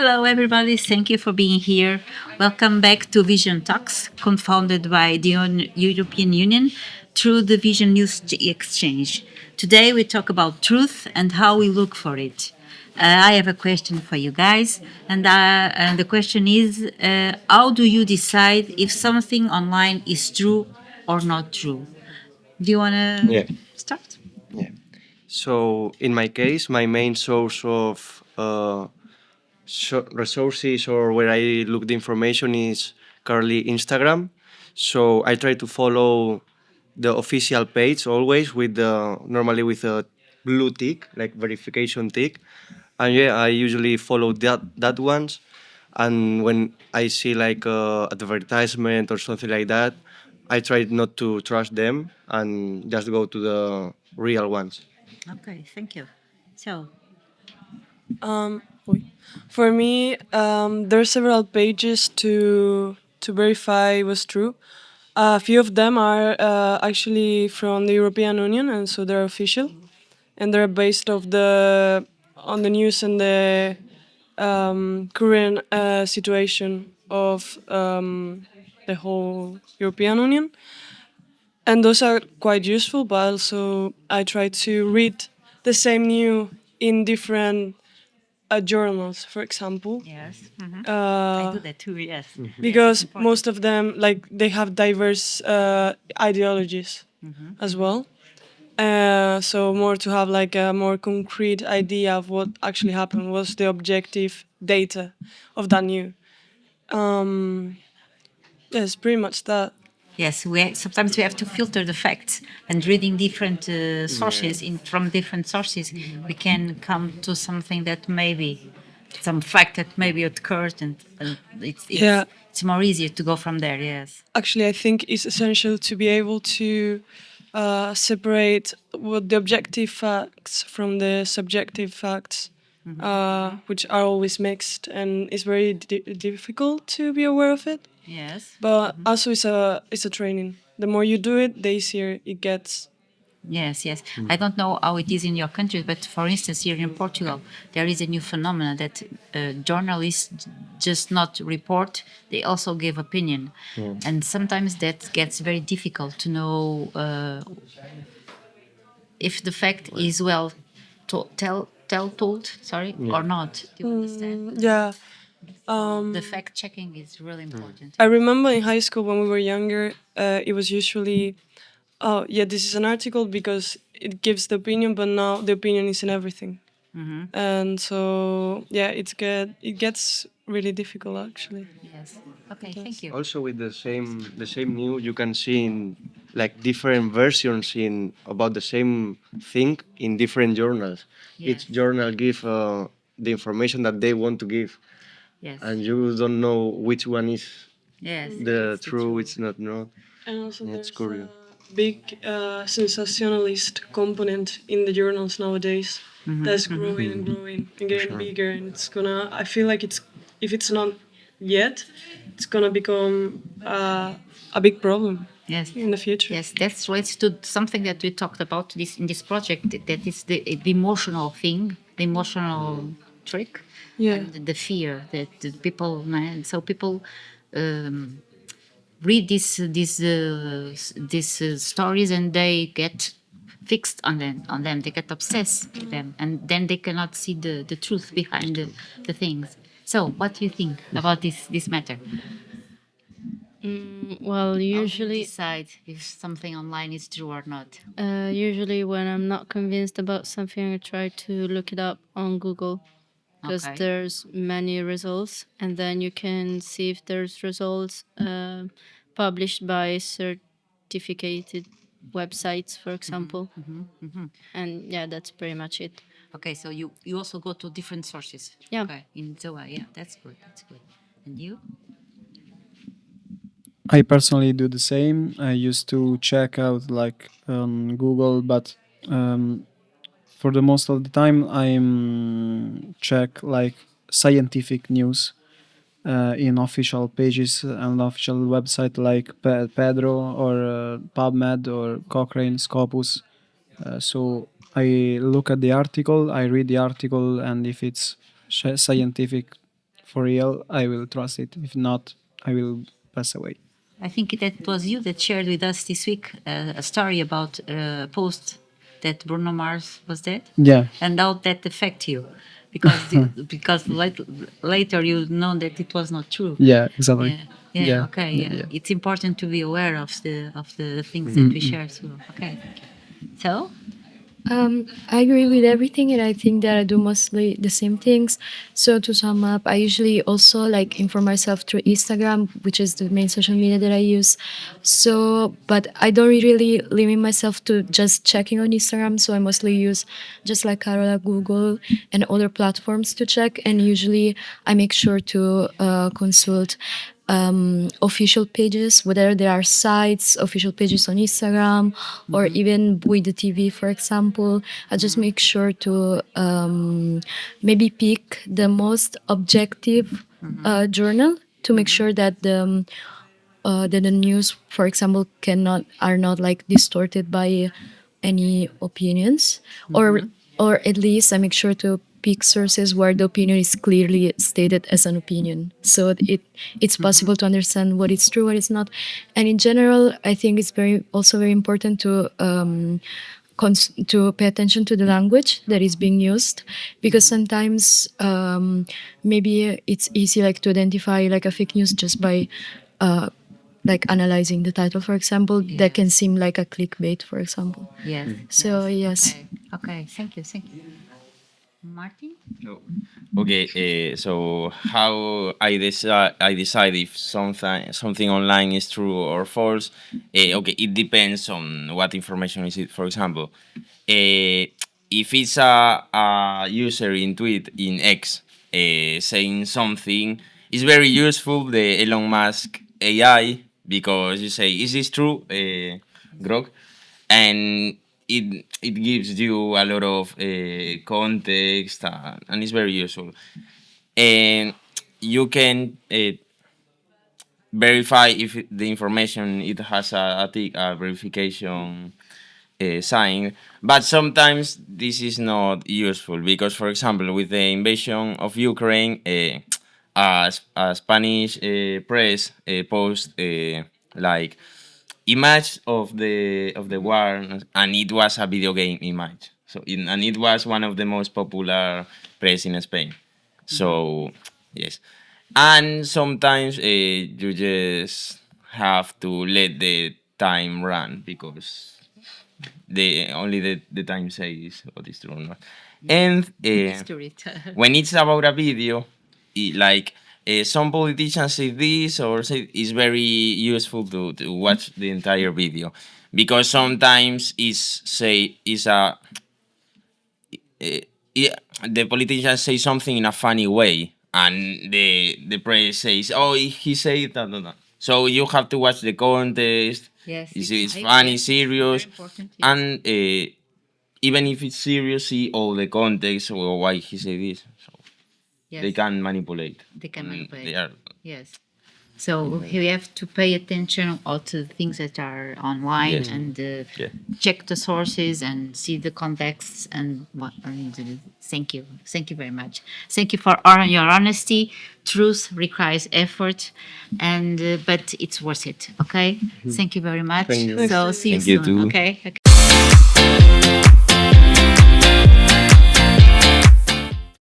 Hello, everybody. Thank you for being here. Welcome back to Vision Talks, co-founded by the European Union through the Vision News Exchange. Today, we talk about truth and how we look for it. I have a question for you guys, and the question is: how do you decide if something online is true or not true? Do you want to Yeah. start? Yeah. So in my case, my main source of resources or where I look the information is currently Instagram. So I try to follow the official page always with normally with a blue tick, like verification tick. And yeah, I usually follow that ones. And when I see like advertisement or something like that, I try not to trust them and just go to the real ones. Okay, thank you. So, Oi. For me, there are several pages to verify what's true. A few of them are actually from the European Union, and so they're official, and they're based of the on the news and the current situation of the whole European Union. And those are quite useful, but also I try to read the same news in different journals, for example, yes. I uh, do that too, yes. Yes, it's because important. most of them like they have diverse ideologies as well. So more to have like a more concrete idea of what actually happened, was the objective data of that new. Um, yes, pretty much that. Yes, sometimes we have to filter the facts, and reading different sources from different sources, we can come to something that maybe some fact that maybe occurred, and Yeah, it's more easier to go from there. Yes. actually, I think it's essential to be able to separate what the objective facts from the subjective facts, which are always mixed, and it's very difficult to be aware of it. Yes. But also, it's a training. The more you do it, the easier it gets. Yes, yes. I don't know how it is in your country, but for instance, here in Portugal, there is a new phenomenon that journalists just not report; they also give opinion, and sometimes that gets very difficult to know if the fact is well told, sorry, or not. Do you understand? Yeah. The fact checking is really important. I remember in high school when we were younger, it was usually, oh yeah, this is an article because it gives the opinion, but now the opinion is in everything, and so yeah, it gets really difficult actually. Yes. Okay. Thank you. Also with the same news you can see in like different versions in about the same thing in different journals. Yes. Each journal give the information that they want to give, Yes. and you don't know which one is Yes. the It's the true, truth. which not. And also, It's there's curious. a big sensationalist component in the journals nowadays that's growing and growing and getting Sure. bigger, and it's gonna. I feel like it's if it's not yet, it's gonna become a big problem Yes. in the future. Yes, that's relates to something that we talked about this in this project. That is the emotional thing, the emotional trick, Yeah. and the fear that the people. So people read these stories and they get fixed on them. They get obsessed with them, and then they cannot see the truth behind the things. So, what do you think about this matter? Well, How do you usually, decide if something online is true or not? usually when I'm not convinced about something, I try to look it up on Google because Okay. there's many results, and then you can see if there's results published by certificated websites, for example. And yeah, that's pretty much it. Okay, so you also go to different sources. Yeah. Okay, in Zoa, yeah, that's good. That's good. And you? I personally do the same. I used to check out like on Google, but um, for the most of the time, I'm check like scientific news in official pages and official website like Pedro or PubMed or Cochrane Scopus. So I look at the article, I read the article, and if it's scientic for real, I will trust it. If not, I will pass away. I think that it was you that shared with us this week a story about a post that Bruno Mars was dead. Yeah. And how that affect you, because later you know that it was not true. Yeah, exactly. Yeah. Yeah. Yeah, Okay. yeah, Yeah. yeah. It's important to be aware of the things that we share. So okay. So I agree with everything, and I think that I do mostly the same things. So to sum up, I usually also like inform myself through Instagram, which is the main social media that I use. So, but I don't really limit myself to just checking on Instagram. So I mostly use, just like Carola, Google and other platforms to check. And usually I make sure to consult official pages, whether there are sites, official pages on Instagram, or even with the TV, for example. I just make sure to maybe pick the most objective journal to make sure that the news, for example, cannot are not like distorted by any opinions, or at least I make sure to pick sources where the opinion is clearly stated as an opinion, so it's possible to understand what is true, what is not. And in general, I think it's very important to to pay attention to the language that is being used, because sometimes maybe it's easy like to identify like a fake news just by like analyzing the title, for example. That can seem like a clickbait, for example. yes. So yes. Okay. Okay. Thank you. Thank you. Martin. Okay, so how I decide if something online is true or false? Okay, it depends on what information is it. For example, if it's a user in tweet in X saying something, it's very useful, the Elon Musk AI, because you say, "Is this true, Grok?" And it gives you a lot of context, and it's very useful. And you can verify if the information it has a verification sign, but sometimes this is not useful because, for example, with the invasion of Ukraine, a Spanish press post like image of the war, and it was a video game image. And it was one of the most popular press in Spain. So yes, and sometimes you just have to let the time run because the time says what is true or not. And History. when it's about a video, like some politicians say this or say, it's very useful to watch the entire video, because sometimes it's a yeah, the politicians say something in a funny way, and the press says, "Oh, he said that." That, that." So you have to watch the context. Yes. It's funny, Yes, serious, very important. Yes. and even if it's serious, see all the context or why he said this. So Yes. they can manipulate. They can And manipulate. They are, Yes. So we have to pay attention all to the things that are online. Yes. And yeah. check the sources and see the contexts and what. Thank you very much. Thank you for your honesty. Truth requires effort, and but it's worth it. Okay. Thank you very much. Thank you. So see you Thank you soon. too. Okay. Okay.